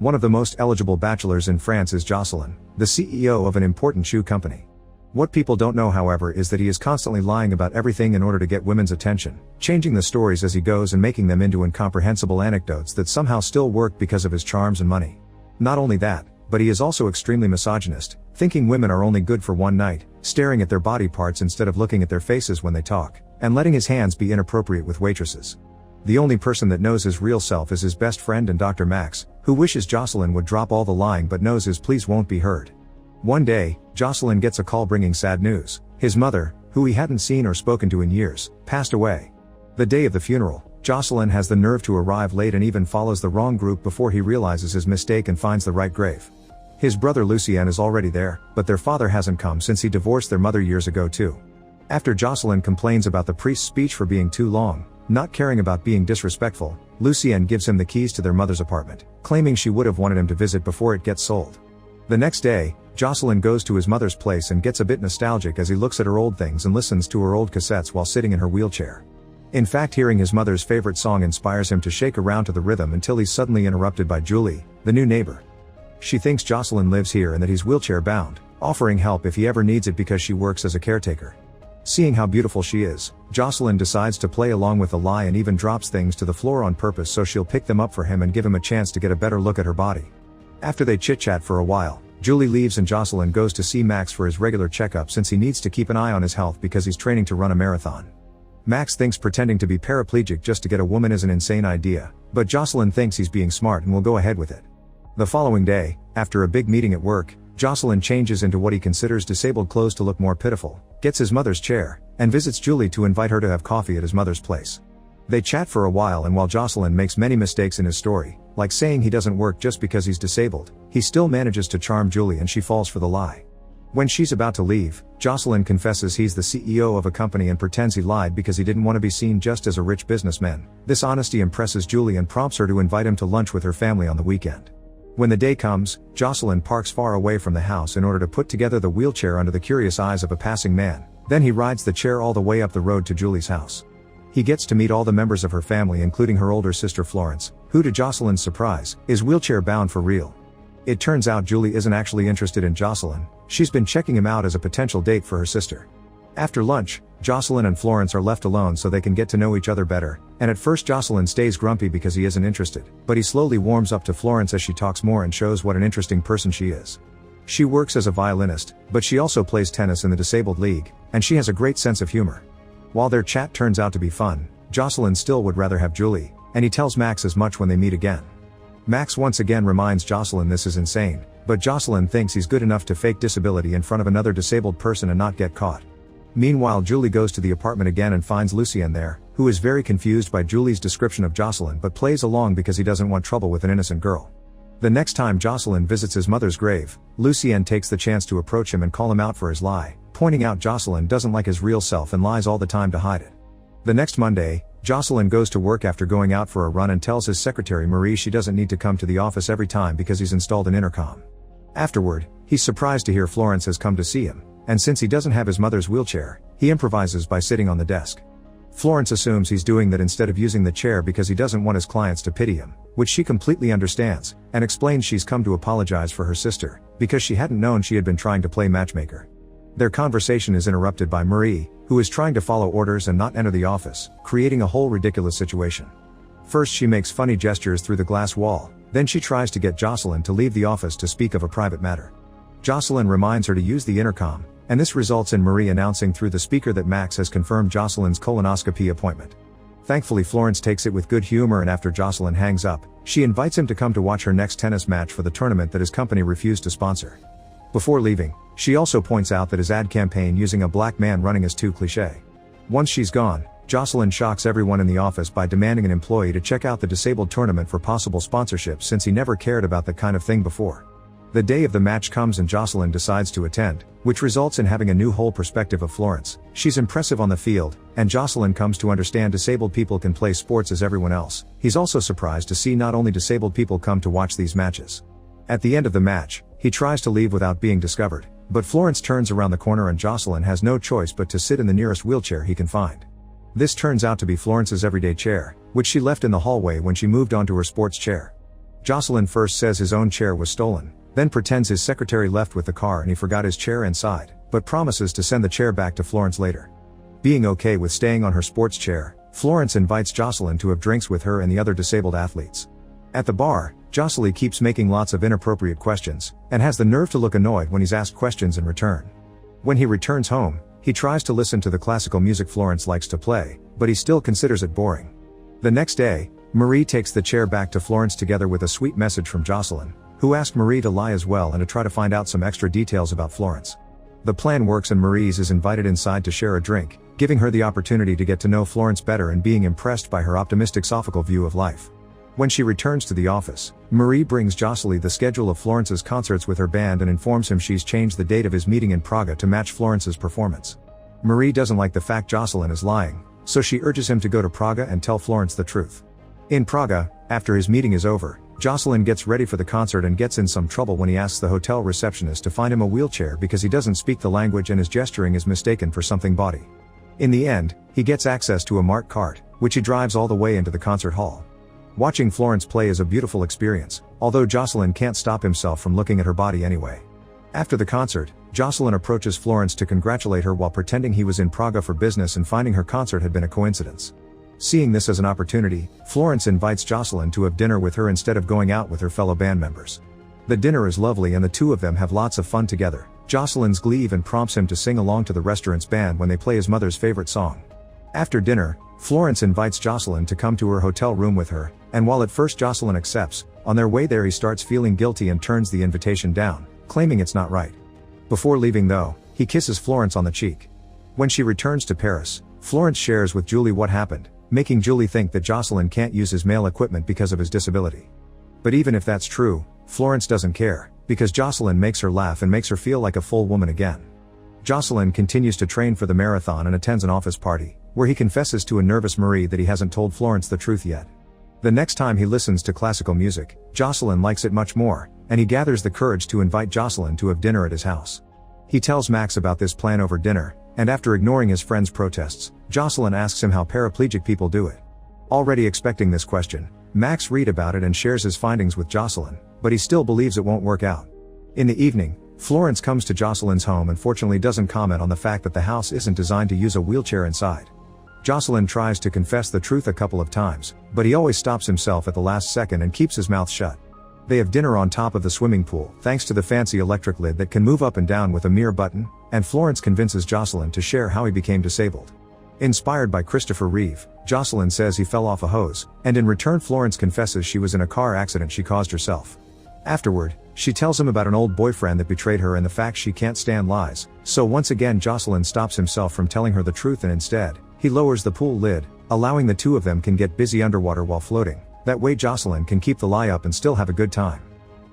One of the most eligible bachelors in France is Jocelyn, the CEO of an important shoe company. What people don't know, however, is that he is constantly lying about everything in order to get women's attention, changing the stories as he goes and making them into incomprehensible anecdotes that somehow still work because of his charms and money. Not only that, but he is also extremely misogynist, thinking women are only good for one night, staring at their body parts instead of looking at their faces when they talk, and letting his hands be inappropriate with waitresses. The only person that knows his real self is his best friend and Dr. Max, who wishes Jocelyn would drop all the lying but knows his pleas won't be heard. One day, Jocelyn gets a call bringing sad news. His mother, who he hadn't seen or spoken to in years, passed away. The day of the funeral, Jocelyn has the nerve to arrive late and even follows the wrong group before he realizes his mistake and finds the right grave. His brother Lucien is already there, but their father hasn't come since he divorced their mother years ago too. After Jocelyn complains about the priest's speech for being too long, not caring about being disrespectful, Lucien gives him the keys to their mother's apartment, claiming she would have wanted him to visit before it gets sold. The next day, Jocelyn goes to his mother's place and gets a bit nostalgic as he looks at her old things and listens to her old cassettes while sitting in her wheelchair. In fact, hearing his mother's favorite song inspires him to shake around to the rhythm until he's suddenly interrupted by Julie, the new neighbor. She thinks Jocelyn lives here and that he's wheelchair bound, offering help if he ever needs it because she works as a caretaker. Seeing how beautiful she is, Jocelyn decides to play along with the lie and even drops things to the floor on purpose so she'll pick them up for him and give him a chance to get a better look at her body. After they chit-chat for a while, Julie leaves and Jocelyn goes to see Max for his regular checkup since he needs to keep an eye on his health because he's training to run a marathon. Max thinks pretending to be paraplegic just to get a woman is an insane idea, but Jocelyn thinks he's being smart and will go ahead with it. The following day, after a big meeting at work, Jocelyn changes into what he considers disabled clothes to look more pitiful, gets his mother's chair, and visits Julie to invite her to have coffee at his mother's place. They chat for a while, and while Jocelyn makes many mistakes in his story, like saying he doesn't work just because he's disabled, he still manages to charm Julie and she falls for the lie. When she's about to leave, Jocelyn confesses he's the CEO of a company and pretends he lied because he didn't want to be seen just as a rich businessman. This honesty impresses Julie and prompts her to invite him to lunch with her family on the weekend. When the day comes, Jocelyn parks far away from the house in order to put together the wheelchair under the curious eyes of a passing man. Then he rides the chair all the way up the road to Julie's house. He gets to meet all the members of her family, including her older sister Florence, who to Jocelyn's surprise, is wheelchair bound for real. It turns out Julie isn't actually interested in Jocelyn, she's been checking him out as a potential date for her sister. After lunch, Jocelyn and Florence are left alone so they can get to know each other better, and at first Jocelyn stays grumpy because he isn't interested, but he slowly warms up to Florence as she talks more and shows what an interesting person she is. She works as a violinist, but she also plays tennis in the disabled league, and she has a great sense of humor. While their chat turns out to be fun, Jocelyn still would rather have Julie, and he tells Max as much when they meet again. Max once again reminds Jocelyn this is insane, but Jocelyn thinks he's good enough to fake disability in front of another disabled person and not get caught. Meanwhile, Julie goes to the apartment again and finds Lucien there, who is very confused by Julie's description of Jocelyn but plays along because he doesn't want trouble with an innocent girl. The next time Jocelyn visits his mother's grave, Lucien takes the chance to approach him and call him out for his lie, pointing out Jocelyn doesn't like his real self and lies all the time to hide it. The next Monday, Jocelyn goes to work after going out for a run and tells his secretary Marie she doesn't need to come to the office every time because he's installed an intercom. Afterward, he's surprised to hear Florence has come to see him, and since he doesn't have his mother's wheelchair, he improvises by sitting on the desk. Florence assumes he's doing that instead of using the chair because he doesn't want his clients to pity him, which she completely understands, and explains she's come to apologize for her sister, because she hadn't known she had been trying to play matchmaker. Their conversation is interrupted by Marie, who is trying to follow orders and not enter the office, creating a whole ridiculous situation. First she makes funny gestures through the glass wall, then she tries to get Jocelyn to leave the office to speak of a private matter. Jocelyn reminds her to use the intercom, and this results in Marie announcing through the speaker that Max has confirmed Jocelyn's colonoscopy appointment. Thankfully Florence takes it with good humor, and after Jocelyn hangs up, she invites him to come to watch her next tennis match for the tournament that his company refused to sponsor. Before leaving, she also points out that his ad campaign using a black man running is too cliché. Once she's gone, Jocelyn shocks everyone in the office by demanding an employee to check out the disabled tournament for possible sponsorship since he never cared about that kind of thing before. The day of the match comes and Jocelyn decides to attend, which results in having a new whole perspective of Florence. She's impressive on the field, and Jocelyn comes to understand disabled people can play sports as everyone else. He's also surprised to see not only disabled people come to watch these matches. At the end of the match, he tries to leave without being discovered, but Florence turns around the corner and Jocelyn has no choice but to sit in the nearest wheelchair he can find. This turns out to be Florence's everyday chair, which she left in the hallway when she moved onto her sports chair. Jocelyn first says his own chair was stolen, then pretends his secretary left with the car and he forgot his chair inside, but promises to send the chair back to Florence later. Being okay with staying on her sports chair, Florence invites Jocelyn to have drinks with her and the other disabled athletes. At the bar, Jocelyn keeps making lots of inappropriate questions, and has the nerve to look annoyed when he's asked questions in return. When he returns home, he tries to listen to the classical music Florence likes to play, but he still considers it boring. The next day, Marie takes the chair back to Florence together with a sweet message from Jocelyn, who asked Marie to lie as well and to try to find out some extra details about Florence. The plan works and Marie is invited inside to share a drink, giving her the opportunity to get to know Florence better and being impressed by her optimistic sophical view of life. When she returns to the office, Marie brings Jocelyn the schedule of Florence's concerts with her band and informs him she's changed the date of his meeting in Praga to match Florence's performance. Marie doesn't like the fact Jocelyn is lying, so she urges him to go to Praga and tell Florence the truth. In Praga, after his meeting is over, Jocelyn gets ready for the concert and gets in some trouble when he asks the hotel receptionist to find him a wheelchair because he doesn't speak the language and his gesturing is mistaken for something bawdy. In the end, he gets access to a marked cart, which he drives all the way into the concert hall. Watching Florence play is a beautiful experience, although Jocelyn can't stop himself from looking at her body anyway. After the concert, Jocelyn approaches Florence to congratulate her while pretending he was in Praga for business and finding her concert had been a coincidence. Seeing this as an opportunity, Florence invites Jocelyn to have dinner with her instead of going out with her fellow band members. The dinner is lovely and the two of them have lots of fun together. Jocelyn's glee even prompts him to sing along to the restaurant's band when they play his mother's favorite song. After dinner, Florence invites Jocelyn to come to her hotel room with her, and while at first Jocelyn accepts, on their way there he starts feeling guilty and turns the invitation down, claiming it's not right. Before leaving though, he kisses Florence on the cheek. When she returns to Paris, Florence shares with Julie what happened, making Julie think that Jocelyn can't use his male equipment because of his disability. But even if that's true, Florence doesn't care, because Jocelyn makes her laugh and makes her feel like a full woman again. Jocelyn continues to train for the marathon and attends an office party, where he confesses to a nervous Marie that he hasn't told Florence the truth yet. The next time he listens to classical music, Jocelyn likes it much more, and he gathers the courage to invite Jocelyn to have dinner at his house. He tells Max about this plan over dinner, and after ignoring his friend's protests, Jocelyn asks him how paraplegic people do it. Already expecting this question, Max reads about it and shares his findings with Jocelyn, but he still believes it won't work out. In the evening, Florence comes to Jocelyn's home and fortunately doesn't comment on the fact that the house isn't designed to use a wheelchair inside. Jocelyn tries to confess the truth a couple of times, but he always stops himself at the last second and keeps his mouth shut. They have dinner on top of the swimming pool, thanks to the fancy electric lid that can move up and down with a mere button, and Florence convinces Jocelyn to share how he became disabled. Inspired by Christopher Reeve, Jocelyn says he fell off a hose, and in return Florence confesses she was in a car accident she caused herself. Afterward, she tells him about an old boyfriend that betrayed her and the fact she can't stand lies, so once again Jocelyn stops himself from telling her the truth and instead, he lowers the pool lid, allowing the two of them can get busy underwater while floating. That way Jocelyn can keep the lie up and still have a good time.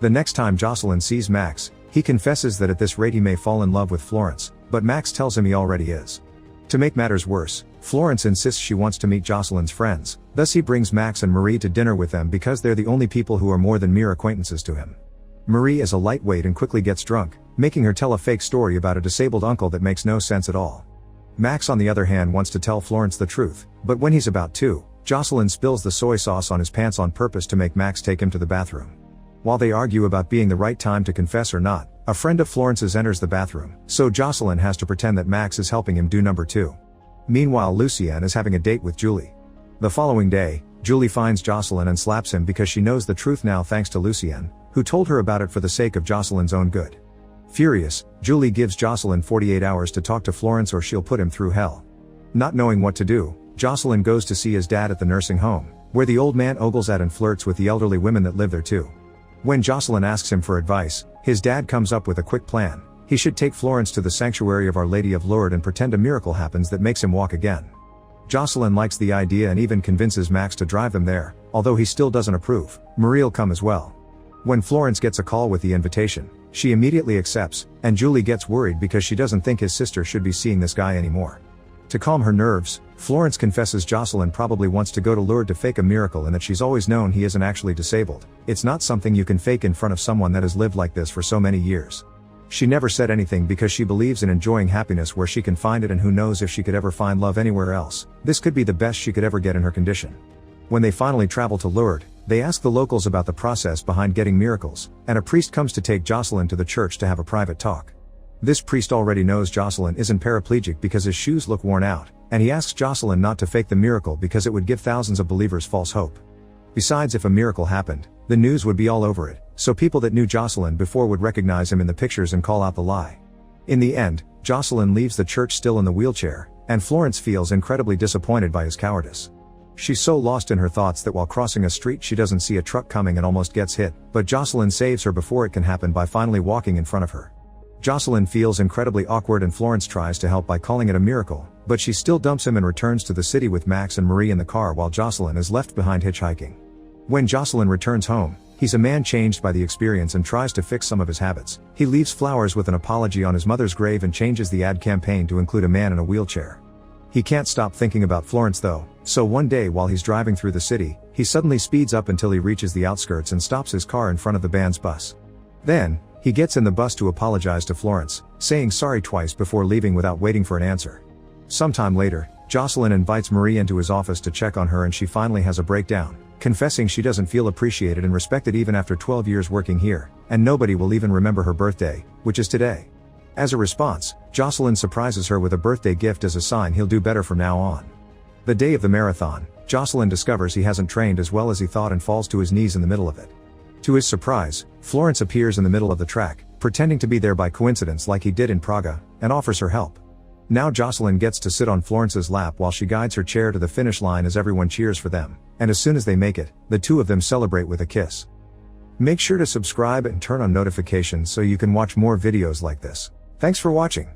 The next time Jocelyn sees Max, he confesses that at this rate he may fall in love with Florence, but Max tells him he already is. To make matters worse, Florence insists she wants to meet Jocelyn's friends, thus he brings Max and Marie to dinner with them because they're the only people who are more than mere acquaintances to him. Marie is a lightweight and quickly gets drunk, making her tell a fake story about a disabled uncle that makes no sense at all. Max on the other hand wants to tell Florence the truth, but when he's about to, Jocelyn spills the soy sauce on his pants on purpose to make Max take him to the bathroom. While they argue about being the right time to confess or not, a friend of Florence's enters the bathroom, so Jocelyn has to pretend that Max is helping him do number 2. Meanwhile Lucienne is having a date with Julie. The following day, Julie finds Jocelyn and slaps him because she knows the truth now thanks to Lucienne, who told her about it for the sake of Jocelyn's own good. Furious, Julie gives Jocelyn 48 hours to talk to Florence or she'll put him through hell. Not knowing what to do, Jocelyn goes to see his dad at the nursing home, where the old man ogles at and flirts with the elderly women that live there too. When Jocelyn asks him for advice, his dad comes up with a quick plan. He should take Florence to the sanctuary of Our Lady of Lourdes and pretend a miracle happens that makes him walk again. Jocelyn likes the idea and even convinces Max to drive them there, although he still doesn't approve. Marie'll come as well. When Florence gets a call with the invitation, she immediately accepts, and Julie gets worried because she doesn't think his sister should be seeing this guy anymore. To calm her nerves, Florence confesses Jocelyn probably wants to go to Lourdes to fake a miracle and that she's always known he isn't actually disabled. It's not something you can fake in front of someone that has lived like this for so many years. She never said anything because she believes in enjoying happiness where she can find it, and who knows if she could ever find love anywhere else. This could be the best she could ever get in her condition. When they finally travel to Lourdes, They ask the locals about the process behind getting miracles, and a priest comes to take Jocelyn to the church to have a private talk. This priest already knows Jocelyn isn't paraplegic because his shoes look worn out, and he asks Jocelyn not to fake the miracle because it would give thousands of believers false hope. Besides, if a miracle happened, the news would be all over it, so people that knew Jocelyn before would recognize him in the pictures and call out the lie. In the end, Jocelyn leaves the church still in the wheelchair, and Florence feels incredibly disappointed by his cowardice. She's so lost in her thoughts that while crossing a street she doesn't see a truck coming and almost gets hit, but Jocelyn saves her before it can happen by finally walking in front of her. Jocelyn feels incredibly awkward and Florence tries to help by calling it a miracle, but she still dumps him and returns to the city with Max and Marie in the car while Jocelyn is left behind hitchhiking. When Jocelyn returns home, he's a man changed by the experience and tries to fix some of his habits. He leaves flowers with an apology on his mother's grave and changes the ad campaign to include a man in a wheelchair. He can't stop thinking about Florence though, so one day while he's driving through the city, he suddenly speeds up until he reaches the outskirts and stops his car in front of the band's bus. Then, he gets in the bus to apologize to Florence, saying sorry twice before leaving without waiting for an answer. Sometime later, Jocelyn invites Marie into his office to check on her and she finally has a breakdown, confessing she doesn't feel appreciated and respected even after 12 years working here, and nobody will even remember her birthday, which is today. As a response, Jocelyn surprises her with a birthday gift as a sign he'll do better from now on. The day of the marathon, Jocelyn discovers he hasn't trained as well as he thought and falls to his knees in the middle of it. To his surprise, Florence appears in the middle of the track, pretending to be there by coincidence like he did in Praga, and offers her help. Now Jocelyn gets to sit on Florence's lap while she guides her chair to the finish line as everyone cheers for them, and as soon as they make it, the two of them celebrate with a kiss. Make sure to subscribe and turn on notifications so you can watch more videos like this. Thanks for watching.